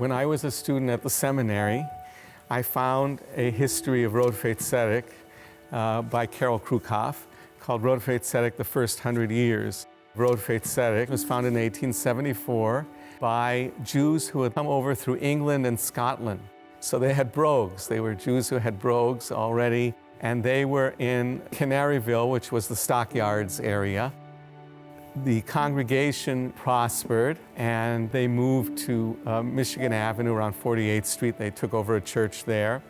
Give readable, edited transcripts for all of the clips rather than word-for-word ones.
When I was a student at the seminary, I found a history of Rodfei Zedek by Carol Krukoff called Rodfei Zedek, The First 100 Years. Rodfei Zedek was founded in 1874 by Jews who had come over through England and Scotland. So they had brogues. They were Jews who had brogues already, and they were in Canaryville, which was the stockyards area. The congregation prospered, and they moved to Michigan Avenue around 48th Street. They took over a church there,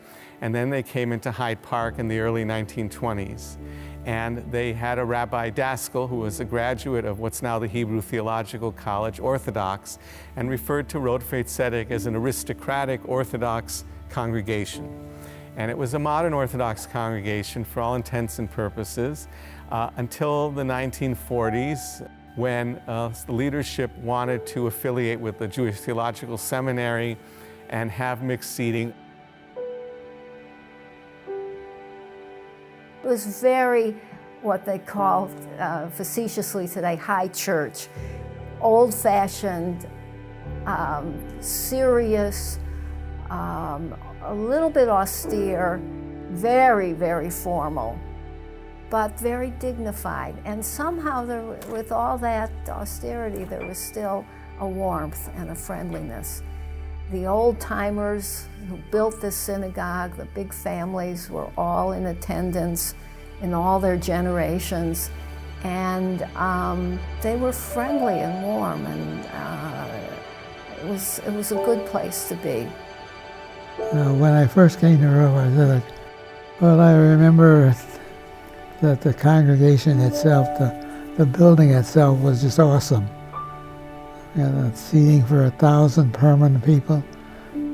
and then they came into Hyde Park in the early 1920s. And they had a Rabbi Daskal, who was a graduate of what's now the Hebrew Theological College, Orthodox, and referred to Rodfei Zedek as an aristocratic Orthodox congregation. And it was a modern Orthodox congregation for all intents and purposes until the 1940s, when the leadership wanted to affiliate with the Jewish Theological Seminary and have mixed seating. It was very, what they call facetiously today, high church, old-fashioned, serious, a little bit austere, very, very formal, but very dignified. And somehow, with all that austerity, there was still a warmth and a friendliness. The old-timers who built this synagogue, the big families, were all in attendance in all their generations, and they were friendly and warm, and it was a good place to be. When I first came to Rodfei Zedek, well, I remember that the congregation itself, the building itself, was just awesome. We had seating for 1,000 permanent people.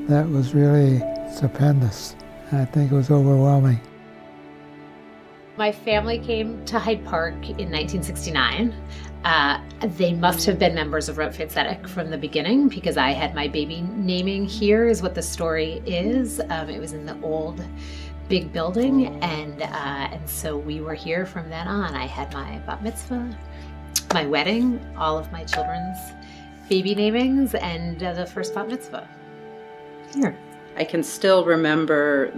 That was really stupendous. I think it was overwhelming. My family came to Hyde Park in 1969. They must have been members of Rodfei Zedek from the beginning, because I had my baby naming here, is what the story is. It was in the old big building, and so we were here from then on. I had my bat mitzvah, my wedding, all of my children's baby namings, and the first bat mitzvah here. I can still remember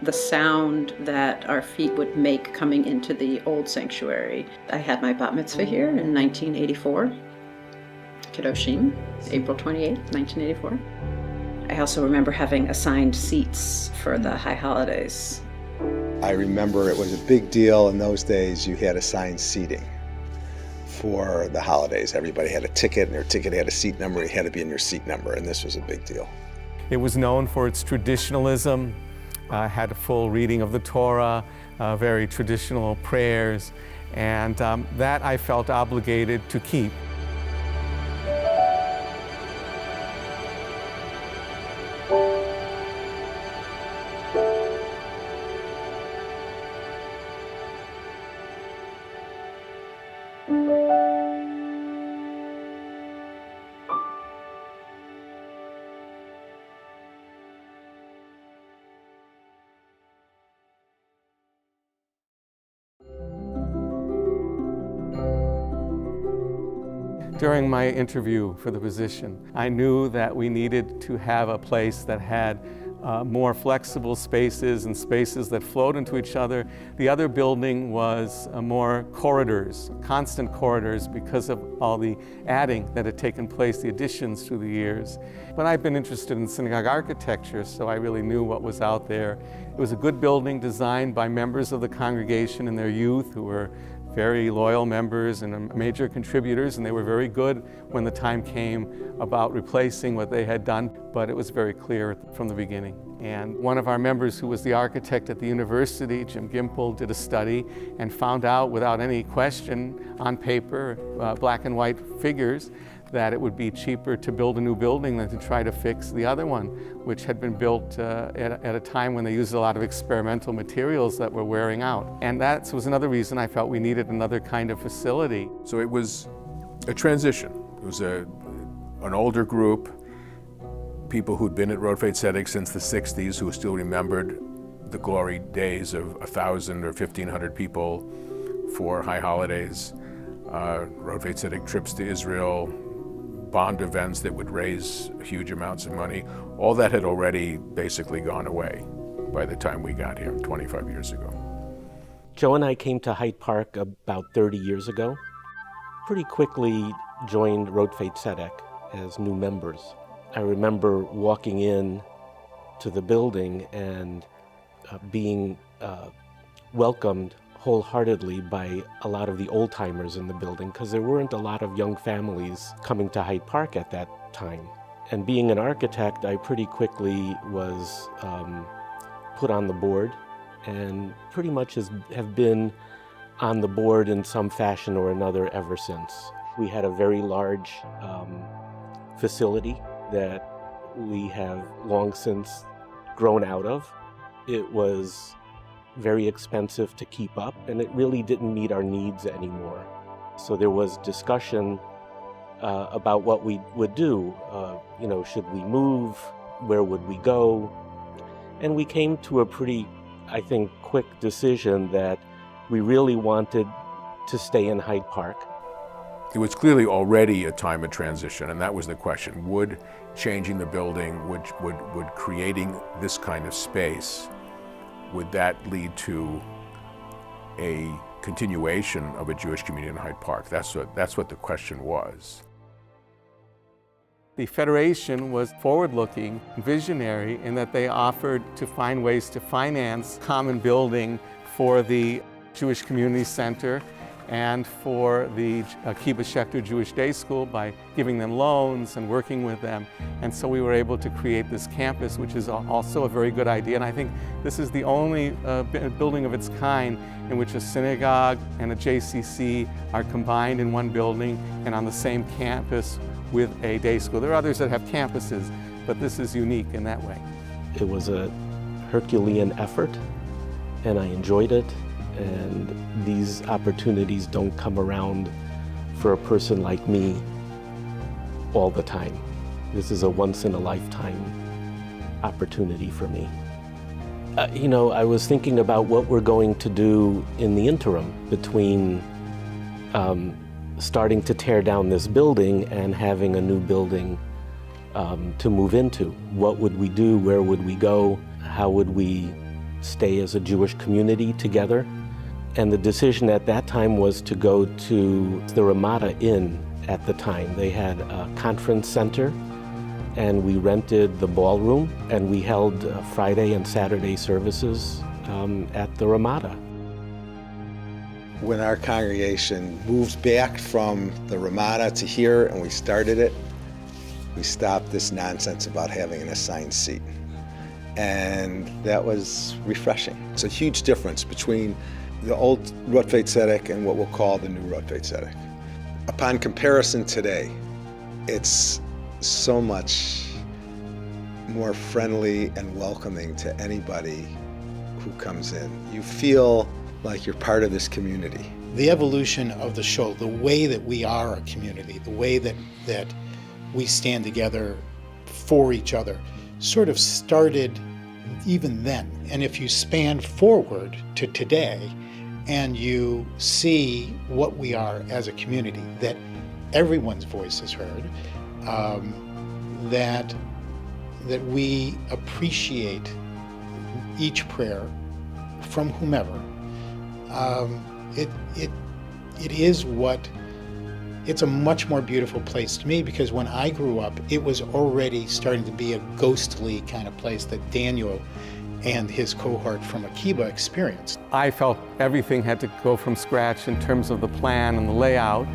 the sound that our feet would make coming into the old sanctuary. I had my bat mitzvah here in 1984, Kedoshim, April 28th, 1984. I also remember having assigned seats for the high holidays. I remember it was a big deal in those days. You had assigned seating for the holidays. Everybody had a ticket, and their ticket had a seat number. It had to be in your seat number, and this was a big deal. It was known for its traditionalism, had a full reading of the Torah, very traditional prayers, and that I felt obligated to keep. During my interview for the position, I knew that we needed to have a place that had more flexible spaces and spaces that flowed into each other. The other building was more corridors, constant corridors, because of all the adding that had taken place, the additions through the years. But I've been interested in synagogue architecture, so I really knew what was out there. It was a good building designed by members of the congregation in their youth who were very loyal members and major contributors, and they were very good when the time came about replacing what they had done, but it was very clear from the beginning. And one of our members, who was the architect at the university, Jim Gimple, did a study and found out without any question on paper, black and white figures, that it would be cheaper to build a new building than to try to fix the other one, which had been built at a time when they used a lot of experimental materials that were wearing out. And that was another reason I felt we needed another kind of facility. So it was a transition. It was an older group, people who'd been at Rodfei Zedek since the 60s, who still remembered the glory days of 1,000 or 1,500 people for high holidays, Rodfei Zedek trips to Israel, bond events that would raise huge amounts of money, all that had already basically gone away by the time we got here 25 years ago. Joe and I came to Hyde Park about 30 years ago. Pretty quickly joined Rodfei Zedek as new members. I remember walking in to the building and being welcomed wholeheartedly by a lot of the old-timers in the building, because there weren't a lot of young families coming to Hyde Park at that time. And being an architect, I pretty quickly was put on the board, and pretty much have been on the board in some fashion or another ever since. We had a very large facility that we have long since grown out of. It was very expensive to keep up, and it really didn't meet our needs anymore. So there was discussion about what we would do. Should we move? Where would we go? And we came to a pretty, I think, quick decision that we really wanted to stay in Hyde Park. It was clearly already a time of transition, and that was the question. Would changing the building, would creating this kind of space, would that lead to a continuation of a Jewish community in Hyde Park? That's what the question was. The Federation was forward-looking, visionary, in that they offered to find ways to finance common building for the Jewish Community Center and for the Kibbutz Schechter Jewish Day School by giving them loans and working with them. And so we were able to create this campus, which is also a very good idea. And I think this is the only building of its kind in which a synagogue and a JCC are combined in one building and on the same campus with a day school. There are others that have campuses, but this is unique in that way. It was a Herculean effort, and I enjoyed it. And these opportunities don't come around for a person like me all the time. This is a once-in-a-lifetime opportunity for me. I was thinking about what we're going to do in the interim between starting to tear down this building and having a new building to move into. What would we do? Where would we go? How would we stay as a Jewish community together? And the decision at that time was to go to the Ramada Inn at the time. They had a conference center, and we rented the ballroom, and we held Friday and Saturday services at the Ramada. When our congregation moved back from the Ramada to here and we started it, we stopped this nonsense about having an assigned seat. And that was refreshing. It's a huge difference between the old Rodfei Zedek and what we'll call the new Rodfei Zedek. Upon comparison today, it's so much more friendly and welcoming to anybody who comes in. You feel like you're part of this community. The evolution of the show, the way that we are a community, the way that we stand together for each other, sort of started even then. And if you span forward to today, and you see what we are as a community, that everyone's voice is heard, that we appreciate each prayer from whomever. It's a much more beautiful place to me, because when I grew up, it was already starting to be a ghostly kind of place that Daniel and his cohort from Akiba experienced. I felt everything had to go from scratch in terms of the plan and the layout.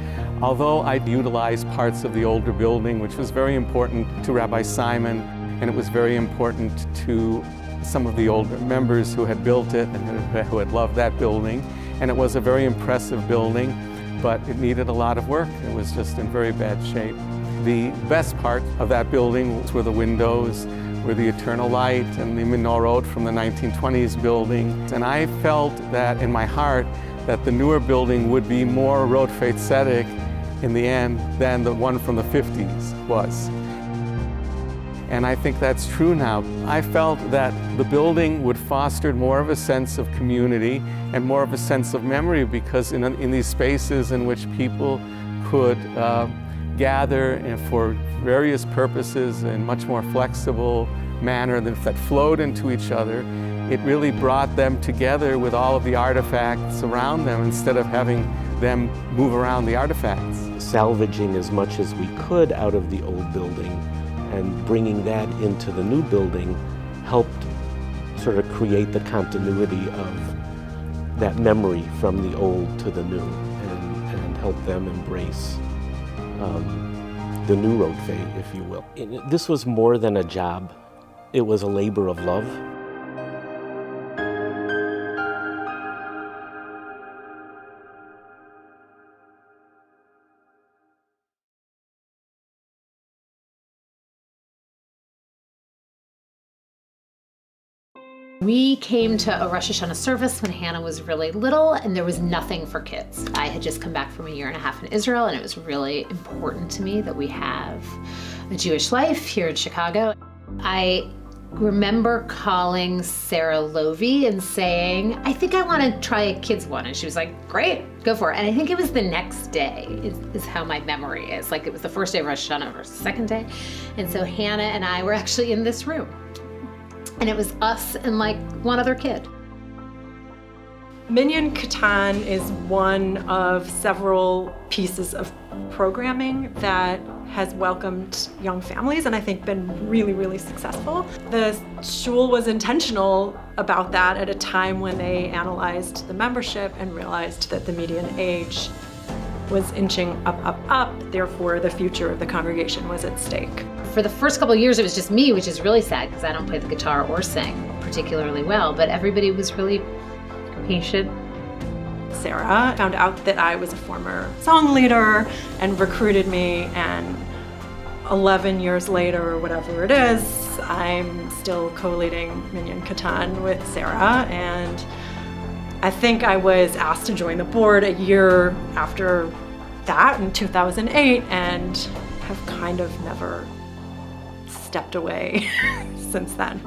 Although I utilized parts of the older building, which was very important to Rabbi Simon, and it was very important to some of the older members who had built it and who had loved that building. And it was a very impressive building, but it needed a lot of work. It was just in very bad shape. The best part of that building were the windows, were the eternal light and the menorot from the 1920s building. And I felt that in my heart that the newer building would be more Rodfei Zedek in the end than the one from the 50s was. And I think that's true now. I felt that the building would foster more of a sense of community and more of a sense of memory, because in these spaces in which people could gather and for various purposes in much more flexible manner that flowed into each other, it really brought them together with all of the artifacts around them instead of having them move around the artifacts. Salvaging as much as we could out of the old building and bringing that into the new building helped sort of create the continuity of that memory from the old to the new and help them embrace the new Rodfei, if you will. This was more than a job. It was a labor of love. We came to a Rosh Hashanah service when Hannah was really little, and there was nothing for kids. I had just come back from a 1.5 years in Israel, and it was really important to me that we have a Jewish life here in Chicago. I remember calling Sarah Lovey and saying, I think I want to try a kids one. And she was like, great, go for it. And I think it was the next day is how my memory is. Like it was the first day of Rosh Hashanah versus the second day. And so Hannah and I were actually in this room. And it was us and like one other kid. Minyan Katan is one of several pieces of programming that has welcomed young families and I think been really, really successful. The shul was intentional about that at a time when they analyzed the membership and realized that the median age was inching up, therefore the future of the congregation was at stake. For the first couple of years, it was just me, which is really sad because I don't play the guitar or sing particularly well, but everybody was really patient. Sarah found out that I was a former song leader and recruited me, and 11 years later, or whatever it is, I'm still co-leading Minyan Katan with Sarah, and I think I was asked to join the board a year after that in 2008 and have kind of never stepped away since then.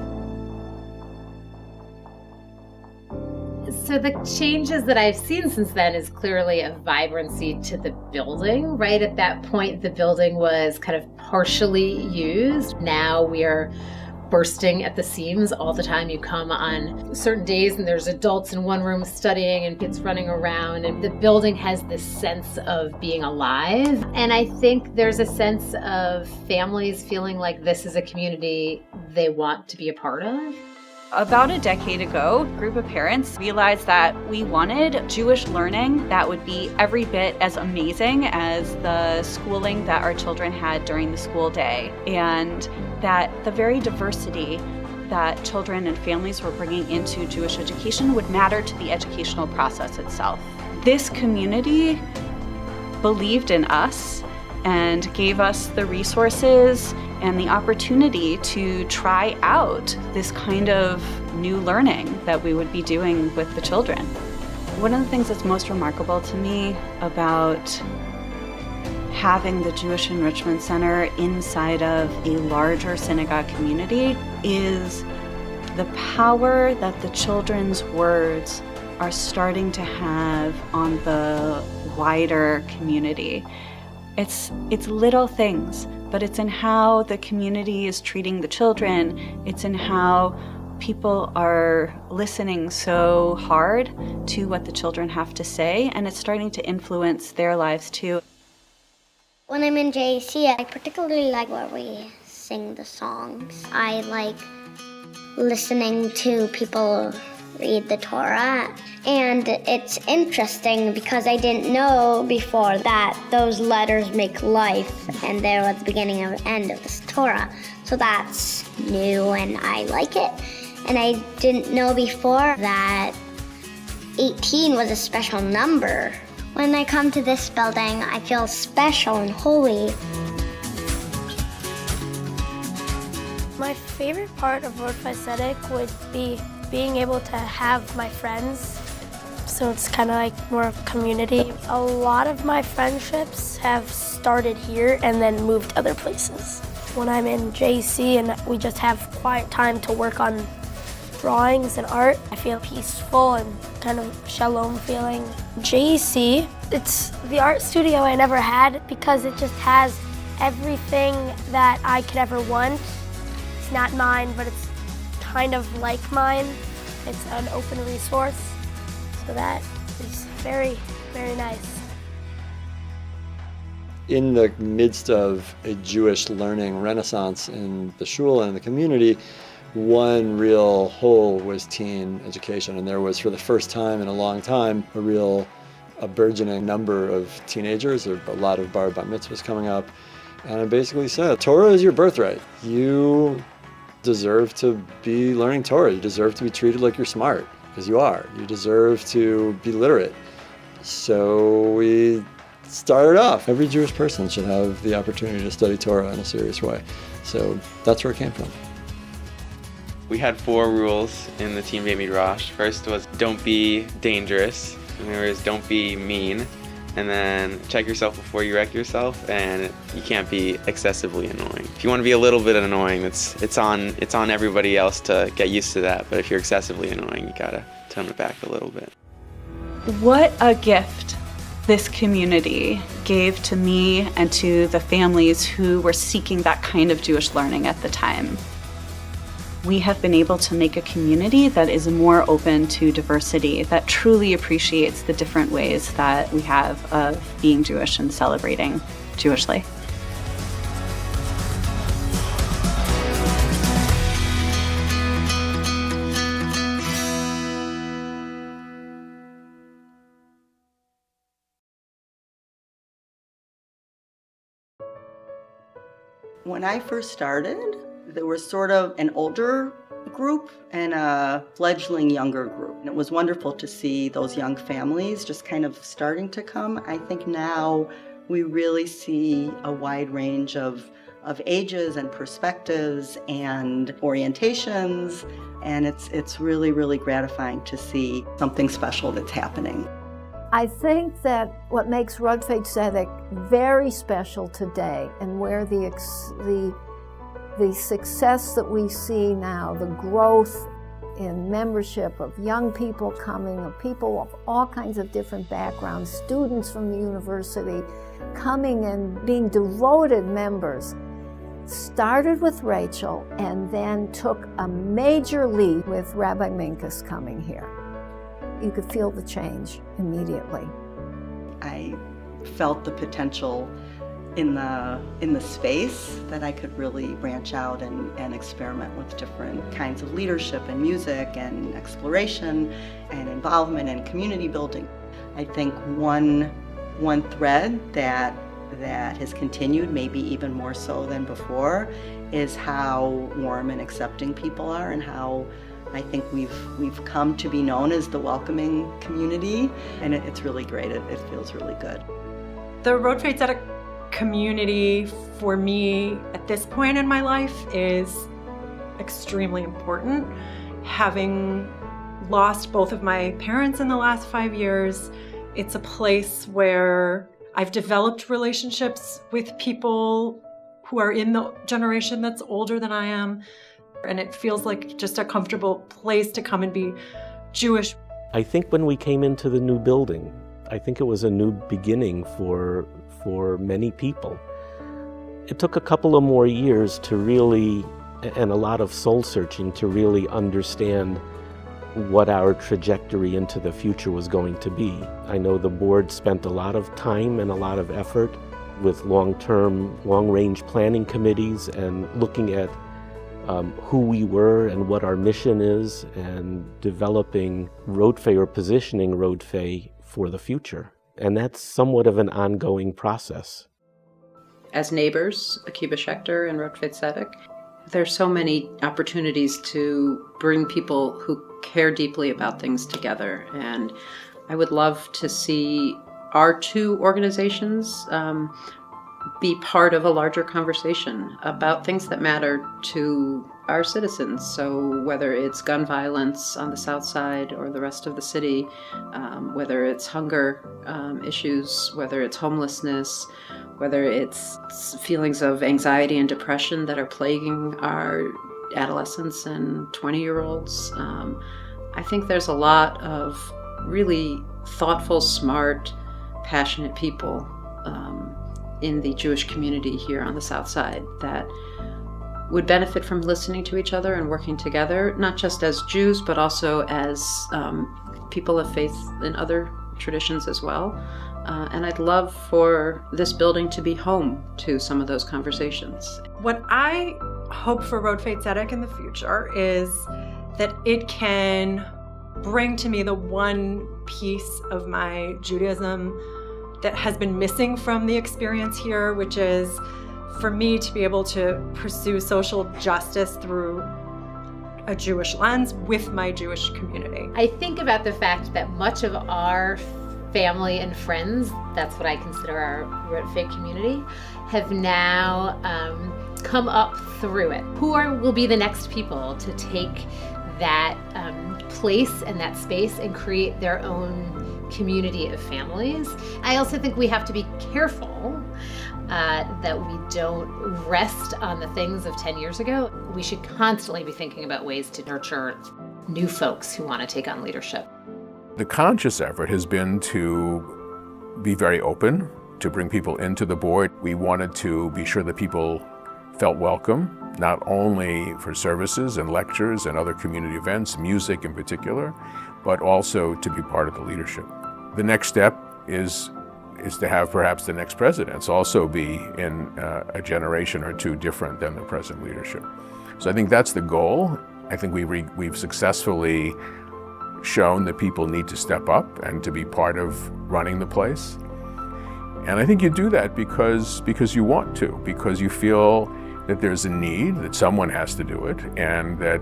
So the changes that I've seen since then is clearly a vibrancy to the building. Right at that point, the building was kind of partially used. Now we are bursting at the seams all the time. You come on certain days and there's adults in one room studying and kids running around, and the building has this sense of being alive. And I think there's a sense of families feeling like this is a community they want to be a part of. About a decade ago, a group of parents realized that we wanted Jewish learning that would be every bit as amazing as the schooling that our children had during the school day, and that the very diversity that children and families were bringing into Jewish education would matter to the educational process itself. This community believed in us and gave us the resources and the opportunity to try out this kind of new learning that we would be doing with the children. One of the things that's most remarkable to me about having the Jewish Enrichment Center inside of a larger synagogue community is the power that the children's words are starting to have on the wider community. It's little things, but it's in how the community is treating the children. It's in how people are listening so hard to what the children have to say, and it's starting to influence their lives too. When I'm in JC, I particularly like where we sing the songs. I like listening to people read the Torah. And it's interesting because I didn't know before that those letters make life, and they're at the beginning and end of this Torah. So that's new and I like it. And I didn't know before that 18 was a special number. When I come to this building, I feel special and holy. My favorite part of Rodfei Zedek would be being able to have my friends. So it's kind of like more of a community. A lot of my friendships have started here and then moved other places. When I'm in JC and we just have quiet time to work on drawings and art. I feel peaceful and kind of shalom feeling. JEC, it's the art studio I never had because it just has everything that I could ever want. It's not mine, but it's kind of like mine. It's an open resource, so that is very, very nice. In the midst of a Jewish learning renaissance in the shul and in the community, one real hole was teen education, and there was, for the first time in a long time, a burgeoning number of teenagers, or a lot of bar mitzvahs coming up, and I basically said, Torah is your birthright. You deserve to be learning Torah. You deserve to be treated like you're smart, because you are. You deserve to be literate. So we started off. Every Jewish person should have the opportunity to study Torah in a serious way. So that's where it came from. We had 4 rules in the Team Beit Midrash. First was don't be dangerous. And there was don't be mean. And then check yourself before you wreck yourself, and you can't be excessively annoying. If you want to be a little bit annoying, it's on everybody else to get used to that. But if you're excessively annoying, you gotta tone it back a little bit. What a gift this community gave to me and to the families who were seeking that kind of Jewish learning at the time. We have been able to make a community that is more open to diversity, that truly appreciates the different ways that we have of being Jewish and celebrating Jewishly. When I first started, there was sort of an older group and a fledgling younger group. And it was wonderful to see those young families just kind of starting to come. I think now we really see a wide range of ages and perspectives and orientations. And it's really, really gratifying to see something special that's happening. I think that what makes Rodfei Zedek very special today, and where the success that we see now, the growth in membership of young people coming, of people of all kinds of different backgrounds, students from the university coming and being devoted members, started with Rachel and then took a major leap with Rabbi Minkus coming here. You could feel the change immediately. I felt the potential in the space that I could really branch out and experiment with different kinds of leadership and music and exploration and involvement and community building. I think one thread that has continued, maybe even more so than before, is how warm and accepting people are, and how I think we've come to be known as the welcoming community, and it's really great. It feels really good. The Rodfei Zedek community for me at this point in my life is extremely important. Having lost both of my parents in the last 5 years, it's a place where I've developed relationships with people who are in the generation that's older than I am. And it feels like just a comfortable place to come and be Jewish. I think when we came into the new building, I think it was a new beginning for many people. It took a couple of more years to really, and a lot of soul searching, to really understand what our trajectory into the future was going to be. I know the board spent a lot of time and a lot of effort with long-term, long-range planning committees and looking at who we were and what our mission is, and developing Rodfei, or positioning Rodfei for the future. And that's somewhat of an ongoing process. As neighbors, Akiva Schechter and Rodfei Zedek, there's so many opportunities to bring people who care deeply about things together. And I would love to see our two organizations be part of a larger conversation about things that matter to our citizens. So whether it's gun violence on the south side or the rest of the city, whether it's hunger issues, whether it's homelessness, whether it's feelings of anxiety and depression that are plaguing our adolescents and 20-year-olds. I think there's a lot of really thoughtful, smart, passionate people in the Jewish community here on the South Side that would benefit from listening to each other and working together, not just as Jews, but also as people of faith in other traditions as well. And I'd love for this building to be home to some of those conversations. What I hope for Rodfei Zedek in the future is that it can bring to me the one piece of my Judaism that has been missing from the experience here, which is for me to be able to pursue social justice through a Jewish lens with my Jewish community. I think about the fact that much of our family and friends, that's what I consider our Rodfei community, have now come up through it. Who will be the next people to take that place and that space and create their own community of families? I also think we have to be careful that we don't rest on the things of 10 years ago. We should constantly be thinking about ways to nurture new folks who want to take on leadership. The conscious effort has been to be very open, to bring people into the board. We wanted to be sure that people felt welcome, not only for services and lectures and other community events, music in particular, but also to be part of the leadership. The next step is to have perhaps the next presidents also be in a generation or two different than the present leadership. So I think that's the goal. I think we've successfully shown that people need to step up and to be part of running the place. And I think you do that because you want to, because you feel that there's a need, that someone has to do it, and that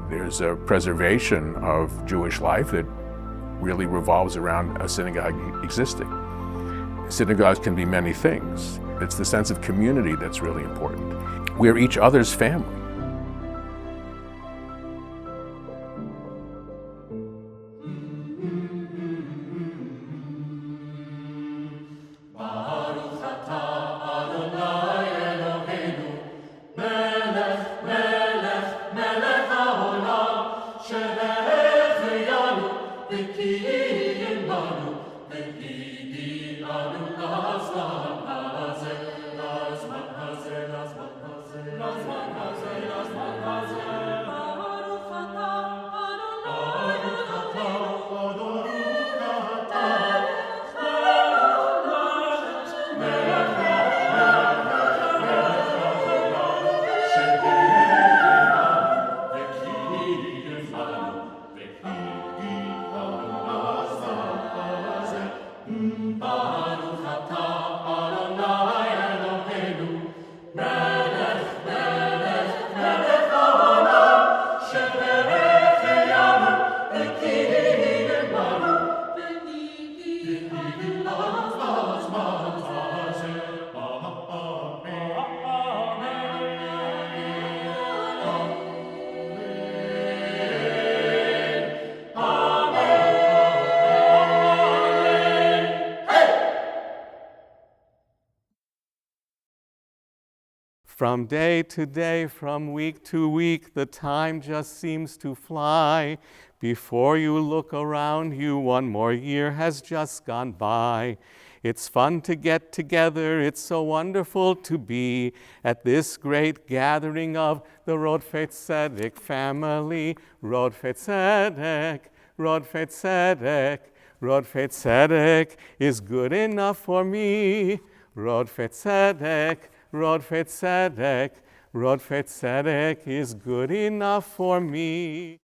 there's a preservation of Jewish life that really revolves around a synagogue existing. Synagogues can be many things. It's the sense of community that's really important. We're each other's family. From day to day, from week to week, the time just seems to fly. Before you look around you, one more year has just gone by. It's fun to get together, it's so wonderful to be at this great gathering of the Rodfei Zedek family. Rodfei Zedek, Rodfei Zedek, Rodfei Zedek is good enough for me. Rodfei Zedek, Rodfei Zedek, Rodfei Zedek is good enough for me.